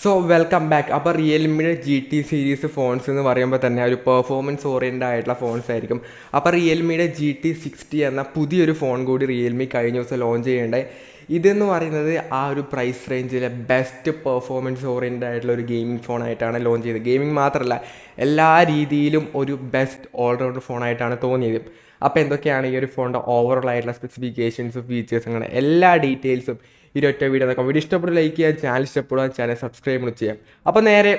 So welcome back. അപ്പോൾ റിയൽമിയുടെ GT series phones എന്ന് പറയുമ്പോൾ തന്നെ ഒരു പെർഫോമൻസ് ഓറിയൻറ്റഡ് ആയിട്ടുള്ള ഫോൺസ് ആയിരിക്കും. അപ്പോൾ റിയൽമിയുടെ GT60 എന്ന പുതിയൊരു ഫോൺ കൂടി റിയൽമി കഴിഞ്ഞ ദിവസം ലോഞ്ച് ചെയ്യേണ്ടായി. ഇതെന്ന് പറയുന്നത് ആ ഒരു പ്രൈസ് റേഞ്ചിലെ ബെസ്റ്റ് പെർഫോമൻസ് ഓറിയൻറ്റഡ് ആയിട്ടുള്ള ഒരു ഗെയിമിംഗ് ഫോണായിട്ടാണ് ലോഞ്ച് ചെയ്തത്. ഗെയിമിംഗ് മാത്രമല്ല, എല്ലാ രീതിയിലും ഒരു ബെസ്റ്റ് ഓൾറൗണ്ടർ ഫോണായിട്ടാണ് തോന്നിയത്. അപ്പോൾ എന്തൊക്കെയാണ് ഈ ഒരു ഫോണിൻ്റെ ഓവറോൾ ആയിട്ടുള്ള സ്പെസിഫിക്കേഷൻസും ഫീച്ചേഴ്സും അങ്ങനെ എല്ലാ ഡീറ്റെയിൽസും ഇരുപറ്റ വീഡിയോ നോക്കാം. വീഡിയോ ഇഷ്ടപ്പെട്ട് ലൈക്ക് ചെയ്യുക, ചാനൽ ഇഷ്ടപ്പെടുക, ചാനൽ സബ്സ്ക്രൈബ് ചെയ്യാം. അപ്പോൾ നേരെ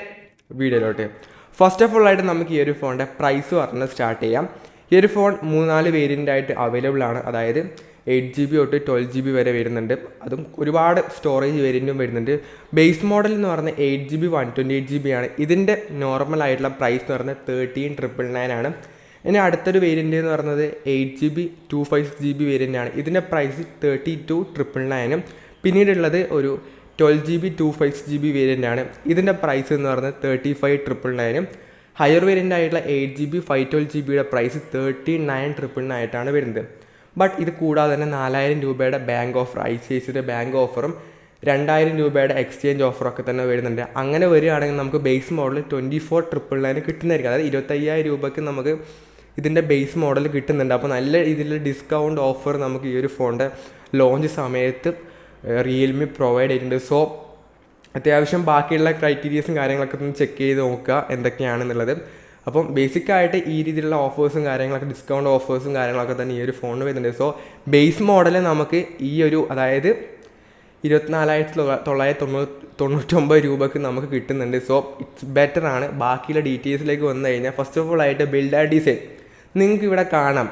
വീഡിയോയിലോട്ട്. ഫസ്റ്റ് ഓഫ് ഓൾ ആയിട്ട് നമുക്ക് ഈ ഒരു ഫോണിൻ്റെ പ്രൈസ് പറഞ്ഞ് സ്റ്റാർട്ട് ചെയ്യാം. ഈ ഒരു ഫോൺ 3-4 വേരിയൻ്റ് ആയിട്ട് അവൈലബിൾ ആണ്. അതായത് 8GB തൊട്ട് 12GB വരെ വരുന്നുണ്ട്. അതും ഒരുപാട് സ്റ്റോറേജ് വേരിയൻറ്റും വരുന്നുണ്ട്. ബേസ് മോഡൽ എന്ന് പറഞ്ഞാൽ 8GB 128GB ആണ്. ഇതിൻ്റെ നോർമൽ ആയിട്ടുള്ള പ്രൈസ് എന്ന് പറഞ്ഞാൽ 13,999 ആണ്. ഇനി അടുത്തൊരു വേരിയൻ്റ് എന്ന് പറയുന്നത് 8GB 256GB വേരിയൻ്റ് ആണ്. ഇതിൻ്റെ പ്രൈസ് 32,999. പിന്നീടുള്ളത് ഒരു 12GB 256GB വേരിയൻ്റ് ആണ്. ഇതിൻ്റെ പ്രൈസ് എന്ന് പറയുന്നത് 35,999. ഹയർ വേരിയൻ്റ് ആയിട്ടുള്ള 8GB 512GBയുടെ പ്രൈസ് 39,999 ആയിട്ടാണ് വരുന്നത്. ബട്ട് ഇത് കൂടാതെ തന്നെ 4,000 രൂപയുടെ ബാങ്ക് ഓഫർ, ICICIയുടെ ബാങ്ക് ഓഫറും 2,000 രൂപയുടെ എക്സ്ചേഞ്ച് ഓഫറൊക്കെ തന്നെ വരുന്നുണ്ട്. അങ്ങനെ വരികയാണെങ്കിൽ നമുക്ക് ബേസ് മോഡൽ 24,999 കിട്ടുന്നതായിരിക്കും. അതായത് 25,000 രൂപയ്ക്ക് നമുക്ക് ഇതിൻ്റെ ബേസ് മോഡൽ കിട്ടുന്നുണ്ട്. അപ്പോൾ നല്ല രീതിയിലുള്ള ഡിസ്കൗണ്ട് ഓഫർ നമുക്ക് ഈ ഒരു ഫോണിൻ്റെ ലോഞ്ച് സമയത്ത് റിയൽമി പ്രൊവൈഡ് ചെയ്തിട്ടുണ്ട്. സോ അത്യാവശ്യം ബാക്കിയുള്ള ക്രൈറ്റീരിയസും കാര്യങ്ങളൊക്കെ ഒന്ന് ചെക്ക് ചെയ്ത് നോക്കുക എന്തൊക്കെയാണെന്നുള്ളത്. അപ്പം ബേസിക്കായിട്ട് ഈ രീതിയിലുള്ള ഓഫേഴ്സും കാര്യങ്ങളൊക്കെ, ഡിസ്കൗണ്ട് ഓഫേഴ്സും കാര്യങ്ങളൊക്കെ തന്നെ ഈ ഒരു ഫോണിന് വരുന്നുണ്ട്. സോ ബേസ് മോഡൽ നമുക്ക് ഈ ഒരു, അതായത് 24,999 രൂപയ്ക്ക് നമുക്ക് കിട്ടുന്നുണ്ട്. സോ ഇറ്റ്സ് ബെറ്റർ ആണ്. ബാക്കിയുള്ള ഡീറ്റെയിൽസിലേക്ക് വന്നു കഴിഞ്ഞാൽ ഫസ്റ്റ് ഓഫ് ഓൾ ആയിട്ട് ബിൽഡ് ആൻഡ് ഡിസൈൻ നിങ്ങൾക്ക് ഇവിടെ കാണാം.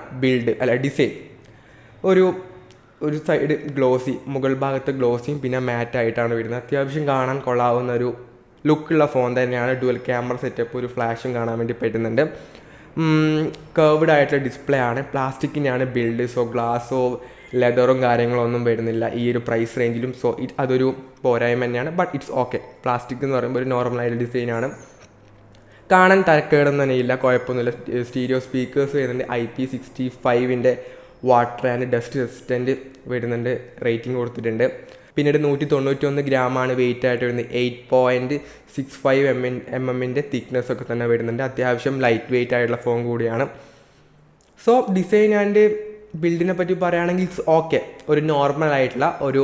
ഡിസൈൻ ഒരു സൈഡ് ഗ്ലോസി, മുകൾ ഭാഗത്ത് ഗ്ലോസിയും പിന്നെ മാറ്റായിട്ടാണ് വരുന്നത്. അത്യാവശ്യം കാണാൻ കൊള്ളാവുന്ന ഒരു ലുക്കുള്ള ഫോൺ തന്നെയാണ്. ഡുവൽ ക്യാമറ സെറ്റപ്പ്, ഒരു ഫ്ലാഷും കാണാൻ വേണ്ടി പറ്റുന്നുണ്ട്. കർവ്ഡ് ആയിട്ടുള്ള ഡിസ്പ്ലേ ആണ്. പ്ലാസ്റ്റിക്കിൻ്റെയാണ് ബിൽഡ്. സോ ഗ്ലാസോ ലെതറും കാര്യങ്ങളൊന്നും വരുന്നില്ല ഈ ഒരു പ്രൈസ് റേഞ്ചിലും. സോ അതൊരു പോരായ്മ തന്നെയാണ്. But it's okay. പ്ലാസ്റ്റിക് എന്ന് പറയുമ്പോൾ ഒരു നോർമലായിട്ട് ഡിസൈനാണ്. കാണാൻ തരക്കേടൊന്നും തന്നെ ഇല്ല, കുഴപ്പമൊന്നുമില്ല. സ്റ്റീരിയോ സ്പീക്കേഴ്സ് വരുന്നുണ്ട്. IP65 water and dust resistant വരുന്നുണ്ട്. റേറ്റിംഗ് കൊടുത്തിട്ടുണ്ട്. പിന്നീട് 191 ഗ്രാമാണ് വെയിറ്റ് ആയിട്ട് വരുന്നത്. 8.65 mm തിക്നെസ് ഒക്കെ തന്നെ വരുന്നുണ്ട്. അത്യാവശ്യം ലൈറ്റ് വെയിറ്റ് ആയിട്ടുള്ള ഫോൺ കൂടിയാണ്. സോ ഡിസൈൻ ആൻഡ് ബിൽഡിനെ പറ്റി പറയുകയാണെങ്കിൽ ഇറ്റ്സ് ഓക്കെ. ഒരു നോർമൽ ആയിട്ടുള്ള ഒരു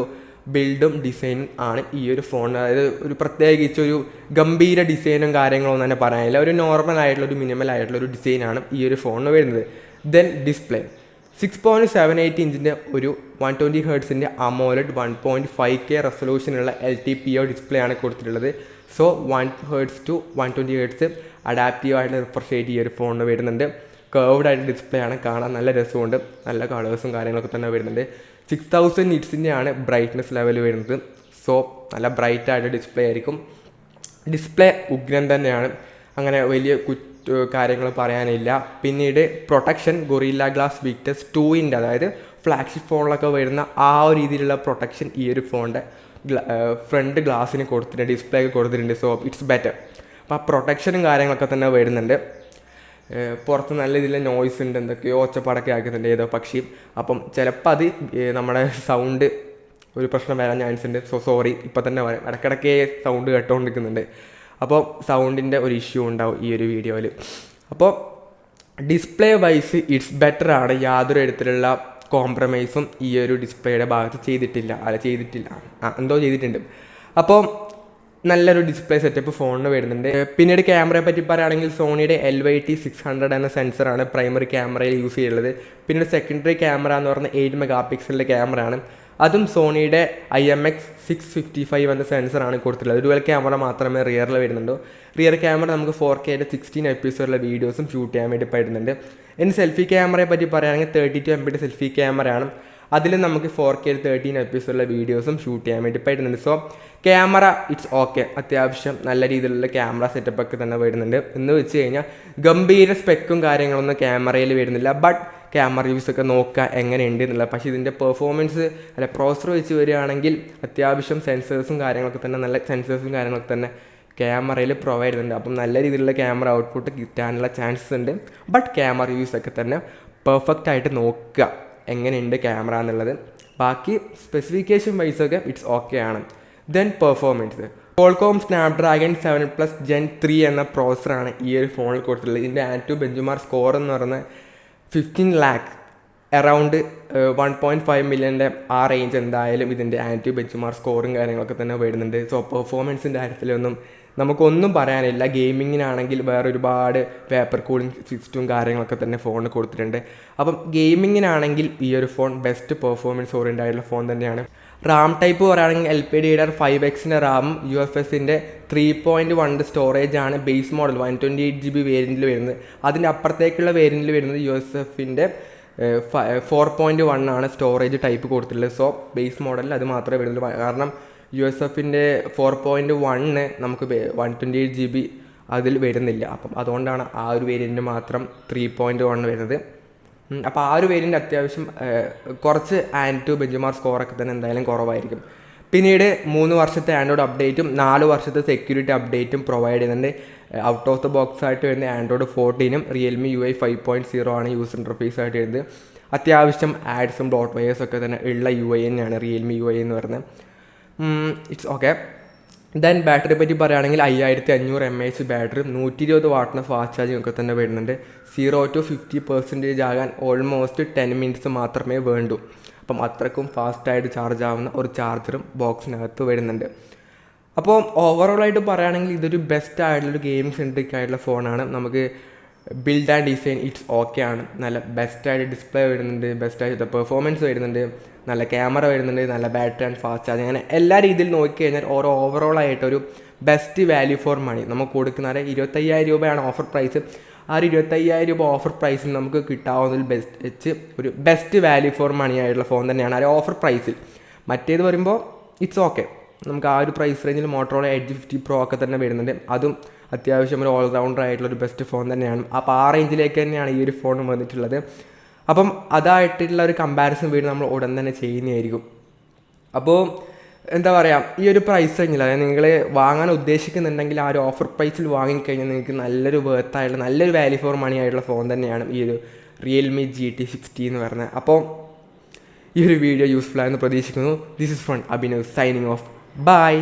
ബിൽഡും ഡിസൈനും ആണ് ഈ ഒരു ഫോൺ. അതായത് ഒരു പ്രത്യേകിച്ച് ഒരു ഗംഭീര ഡിസൈനും കാര്യങ്ങളൊന്നും തന്നെ പറയാനില്ല. ഒരു നോർമൽ ആയിട്ടുള്ള, ഒരു മിനിമൽ ആയിട്ടുള്ള ഒരു ഡിസൈനാണ് ഈ ഒരു ഫോണിന് വരുന്നത്. ദെൻ ഡിസ്പ്ലേ 6.78 ഇഞ്ചിൻ്റെ ഒരു 120 ഹെർട്സിൻ്റെ AMOLED 1.5K റെസൊല്യൂഷനുള്ള LTPO ഡിസ്പ്ലേ ആണ് കൊടുത്തിട്ടുള്ളത്. So 1 hertz to 120 hertz adaptive ആയിട്ടുള്ള റിഫ്രഷ് റേറ്റ് ഈ ഒരു ഫോണിന് വരുന്നുണ്ട്. കർവ്ഡ് ആയിട്ട് ഡിസ്പ്ലേ ആണ്. കാണാൻ നല്ല രസമുണ്ട്. നല്ല കളേഴ്സും കാര്യങ്ങളൊക്കെ തന്നെ വരുന്നുണ്ട്. 6000 നിറ്റ്സിൻ്റെ ആണ് ബ്രൈറ്റ്നസ് ലെവൽ വരുന്നത്. സോ നല്ല ബ്രൈറ്റ് ആയിട്ട് ഡിസ്പ്ലേ ആയിരിക്കും. ഡിസ്പ്ലേ ഉഗ്രൻ തന്നെയാണ്. അങ്ങനെ വലിയ കാര്യങ്ങൾ പറയാനില്ല. പിന്നീട് പ്രൊട്ടക്ഷൻ ഗൊറില്ല ഗ്ലാസ് വിക്ടസ് 2 അതായത് ഫ്ലാഗ്ഷിപ്പ് ഫോണിലൊക്കെ വരുന്ന ആ ഒരു രീതിയിലുള്ള പ്രൊട്ടക്ഷൻ ഈ ഒരു ഫോണിൻ്റെ ഫ്രണ്ട് ഗ്ലാസ്സിന് കൊടുത്തിട്ടുണ്ട്, ഡിസ്പ്ലേക്ക് കൊടുത്തിട്ടുണ്ട്. So it's better. അപ്പോൾ ആ പ്രൊട്ടക്ഷനും കാര്യങ്ങളൊക്കെ തന്നെ വരുന്നുണ്ട്. പുറത്ത് നല്ല രീതിയിലുള്ള നോയ്സ് ഉണ്ട്, എന്തൊക്കെയോ ഒച്ചപ്പാടൊക്കെ ആക്കുന്നുണ്ട് ഏതോ പക്ഷി. അപ്പം ചിലപ്പോൾ അത് നമ്മുടെ സൗണ്ട് ഒരു പ്രശ്നം വരാൻ ചാൻസ് ഉണ്ട്. So sorry. ഇപ്പോൾ തന്നെ ഇടയ്ക്കിടയ്ക്ക് സൗണ്ട് കേട്ടുകൊണ്ടിരിക്കുന്നുണ്ട്. അപ്പോൾ സൗണ്ടിൻ്റെ ഒരു ഇഷ്യൂ ഉണ്ടാവും ഈ ഒരു വീഡിയോയിൽ. അപ്പോൾ ഡിസ്പ്ലേ വൈസ് ഇറ്റ്സ് ബെറ്റർ ആണ്. യാതൊരു തരത്തിലുള്ള കോംപ്രമൈസും ഈ ഒരു ഡിസ്പ്ലേയുടെ ഭാഗത്ത് ചെയ്തിട്ടില്ല. എന്തോ ചെയ്തിട്ടുണ്ട്. അപ്പോൾ നല്ലൊരു ഡിസ്പ്ലേ സെറ്റപ്പ് ഫോണിന് വരുന്നുണ്ട്. പിന്നീട് ക്യാമറയെ പറ്റി പറയുകയാണെങ്കിൽ സോണിയുടെ LYT600 എന്ന സെൻസറാണ് പ്രൈമറി ക്യാമറയിൽ യൂസ് ചെയ്യുന്നത്. പിന്നീട് സെക്കൻഡറി ക്യാമറ എന്ന് പറഞ്ഞാൽ 8 MP ക്യാമറയാണ്. അതും സോണിയുടെ IMX655 എന്ന സെൻസറാണ് കൊടുത്തിട്ടുള്ളത്. ഡുവൽ ക്യാമറ മാത്രമേ റിയറിൽ വരുന്നുള്ളൂ. റിയർ ക്യാമറ നമുക്ക് 4K 16 FPS വീഡിയോസും ഷൂട്ട് ചെയ്യാൻ വേണ്ടി പറ്റുന്നുണ്ട്. ഇനി സെൽഫി ക്യാമറയെ പറ്റി പറയുകയാണെങ്കിൽ 32 MP സെൽഫി ക്യാമറയാണ്. അതിൽ നമുക്ക് 4K 13 FPS വീഡിയോസും ഷൂട്ട് ചെയ്യാൻ വേണ്ടി പറ്റുന്നുണ്ട്. So camera it's okay. അത്യാവശ്യം നല്ല രീതിയിലുള്ള ക്യാമറ സെറ്റപ്പൊക്കെ തന്നെ വരുന്നുണ്ട്. എന്ന് വെച്ച് കഴിഞ്ഞാൽ ഗംഭീര സ്പെക്കും കാര്യങ്ങളൊന്നും ക്യാമറയിൽ വരുന്നില്ല. ബട്ട് ക്യാമറ യൂസ് ഒക്കെ നോക്കുക എങ്ങനെയുണ്ട് എന്നുള്ളത്. പക്ഷേ ഇതിൻ്റെ പെർഫോമൻസ് പ്രോസസ്സർ വെച്ച് വരികയാണെങ്കിൽ അത്യാവശ്യം സെൻസേഴ്സും കാര്യങ്ങളൊക്കെ തന്നെ, നല്ല സെൻസേഴ്സും കാര്യങ്ങളൊക്കെ തന്നെ ക്യാമറയിൽ പ്രൊവൈഡ് ചെയ്യുന്നുണ്ട്. അപ്പം നല്ല രീതിയിലുള്ള ക്യാമറ ഔട്ട്പുട്ട് കിട്ടാനുള്ള ചാൻസസ് ഉണ്ട്. ബട്ട് ക്യാമറ യൂസ് ഒക്കെ തന്നെ പെർഫെക്റ്റ് ആയിട്ട് നോക്കുക എങ്ങനെയുണ്ട് ക്യാമറ എന്നുള്ളത്. ബാക്കി സ്പെസിഫിക്കേഷൻ വൈസൊക്കെ ഇറ്റ്സ് ഓക്കെ ആണ്. Then performance Qualcomm Snapdragon 7+ Gen 3 എന്ന പ്രോസറാണ് ഈ ഒരു ഫോണിൽ കൊടുത്തിട്ടുള്ളത്. ഇതിൻ്റെ ആൻറ്റു ബെഞ്ചുമാർക്ക് സ്കോർ എന്ന് പറയുന്നത് 15 lakh, അറൗണ്ട് 1.5 million ആ റേഞ്ച് എന്തായാലും ഇതിൻ്റെ ആൻറ്റു ബെഞ്ചുമാർക്ക് സ്കോറും കാര്യങ്ങളൊക്കെ തന്നെ വരുന്നുണ്ട്. സോ പെർഫോമൻസിൻ്റെ കാര്യത്തിലൊന്നും നമുക്കൊന്നും പറയാനില്ല. ഗെയിമിങ്ങിനാണെങ്കിൽ വേറെ ഒരുപാട് പേപ്പർ കൂളിംഗ് സിസ്റ്റവും കാര്യങ്ങളൊക്കെ തന്നെ ഫോണിൽ കൊടുത്തിട്ടുണ്ട്. അപ്പം ഗെയിമിങ്ങിനാണെങ്കിൽ ഈ ഒരു ഫോൺ ബെസ്റ്റ് പെർഫോമൻസ് ഓറിയൻറ്റഡ് ആയിട്ടുള്ള ഫോൺ തന്നെയാണ്. റാം ടൈപ്പ് പറയുകയാണെങ്കിൽ LPDDR5X റാമും UFSൻ്റെ 3.1 സ്റ്റോറേജാണ് ബേസ് മോഡൽ 128 GB വേരിയൻറ്റിൽ വരുന്നത്. അതിൻ്റെ അപ്പുറത്തേക്കുള്ള വേരിയൻറ്റിൽ വരുന്നത് USFൻ്റെ 4.1 ആണ് സ്റ്റോറേജ് ടൈപ്പ് കൊടുത്തിട്ടുള്ളത്. സോ ബേസ് മോഡലിൽ അത് മാത്രമേ വരുന്നുള്ളൂ. കാരണം USFൻ്റെ 4.1 നമുക്ക് 128 GB അതിൽ വരുന്നില്ല. അപ്പം അതുകൊണ്ടാണ് ആ ഒരു വേരിയൻറ്റ് മാത്രം 3.1 വരുന്നത്. അപ്പോൾ ആ ഒരു വേരിയൻ്റ് അത്യാവശ്യം കുറച്ച് ആൻറ്റു ബെഞ്ചുമാർക്ക് സ്കോറൊക്കെ തന്നെ എന്തായാലും കുറവായിരിക്കും. പിന്നീട് 3 വർഷത്തെ ആൻഡ്രോയിഡ് അപ്ഡേറ്റും 4 വർഷത്തെ സെക്യൂരിറ്റി അപ്ഡേറ്റും പ്രൊവൈഡ് ചെയ്യുന്നുണ്ട്. ഔട്ട് ഓഫ് ദ ബോക്സ് ആയിട്ട് വരുന്ന ആൻഡ്രോയിഡ് 14 Realme UI 5.0 ആണ് യൂസർ ഇൻ്റർഫേസ് ആയിട്ട് വരുന്നത്. അത്യാവശ്യം ആഡ്സും ഡോട്ട് വയേഴ്സൊക്കെ തന്നെ ഉള്ള UI തന്നെയാണ് Realme UI എന്ന് പറയുന്നത്. It's okay. ദെൻ ബാറ്ററി പറ്റി പറയുകയാണെങ്കിൽ 5500 mAh ബാറ്ററി, 120 വാട്ടിന് ഫാസ്റ്റ് ചാർജിങ് ഒക്കെ തന്നെ വരുന്നുണ്ട്. 0 to 50% ആകാൻ ഓൾമോസ്റ്റ് 10 minutes മാത്രമേ വേണ്ടൂ. അപ്പം അത്രക്കും ഫാസ്റ്റായിട്ട് ചാർജ് ആവുന്ന ഒരു ചാർജറും ബോക്സിനകത്ത് വരുന്നുണ്ട്. അപ്പോൾ ഓവറോളായിട്ട് പറയുകയാണെങ്കിൽ ഇതൊരു ബെസ്റ്റ് ആയിട്ടുള്ളൊരു ഗെയിമിംഗ് സെൻട്രിക് ആയിട്ടുള്ള ഫോണാണ്. നമുക്ക് build and design it's okay ആണ്. നല്ല ബെസ്റ്റായിട്ട് ഡിസ്പ്ലേ വരുന്നുണ്ട്, ബെസ്റ്റായിട്ട് പെർഫോമൻസ് വരുന്നുണ്ട്, നല്ല ക്യാമറ വരുന്നുണ്ട്, നല്ല ബാറ്ററി ആൻഡ് ഫാസ്റ്റ് ചാർജിങ്, അങ്ങനെ എല്ലാ രീതിയിൽ നോക്കിക്കഴിഞ്ഞാൽ ഓവറോളായിട്ടൊരു ബെസ്റ്റ് വാല്യൂ ഫോർ മണി നമുക്ക് കൊടുക്കുന്നത്. 25,000 രൂപയാണ് ഓഫർ പ്രൈസ്. ആ ഒരു 25,000 രൂപ ഓഫർ പ്രൈസിൽ നമുക്ക് കിട്ടാവുന്നതിൽ ഒരു ബെസ്റ്റ് വാല്യൂ ഫോർ മണി ആയിട്ടുള്ള ഫോൺ തന്നെയാണ് ആ ഒരു ഓഫർ പ്രൈസിൽ. മറ്റേത് വരുമ്പോൾ ഇറ്റ്സ് ഓക്കെ, നമുക്ക് ആ ഒരു പ്രൈസ് റേഞ്ചിൽ Motorola Edge 50 Pro ഒക്കെ തന്നെ വരുന്നുണ്ട്. അതും അത്യാവശ്യം ഒരു ഓൾറൗണ്ടർ ആയിട്ടുള്ളൊരു ബെസ്റ്റ് ഫോൺ തന്നെയാണ്. അപ്പോൾ ആ റേഞ്ചിലേക്ക് തന്നെയാണ് ഈ ഒരു ഫോൺ വന്നിട്ടുള്ളത്. അപ്പം അതായിട്ടുള്ള ഒരു കമ്പാരിസൺ വീഡിയോ നമ്മൾ ഉടൻ തന്നെ ചെയ്യുന്നതായിരിക്കും. അപ്പോൾ എന്താ പറയുക, ഈ ഒരു പ്രൈസ് റേഞ്ചിൽ അതായത് നിങ്ങൾ വാങ്ങാൻ ഉദ്ദേശിക്കുന്നുണ്ടെങ്കിൽ ആ ഒരു ഓഫർ പ്രൈസിൽ വാങ്ങിക്കഴിഞ്ഞാൽ നിങ്ങൾക്ക് നല്ലൊരു വേർത്തായിട്ടുള്ള നല്ലൊരു വാല്യൂ ഫോർ മണി ആയിട്ടുള്ള ഫോൺ തന്നെയാണ് ഈ ഒരു Realme GT60 എന്ന് പറയുന്നത്. അപ്പോൾ ഈ ഒരു വീഡിയോ യൂസ്ഫുൾ ആയെന്ന് പ്രതീക്ഷിക്കുന്നു. This is from Abhinav signing off. By.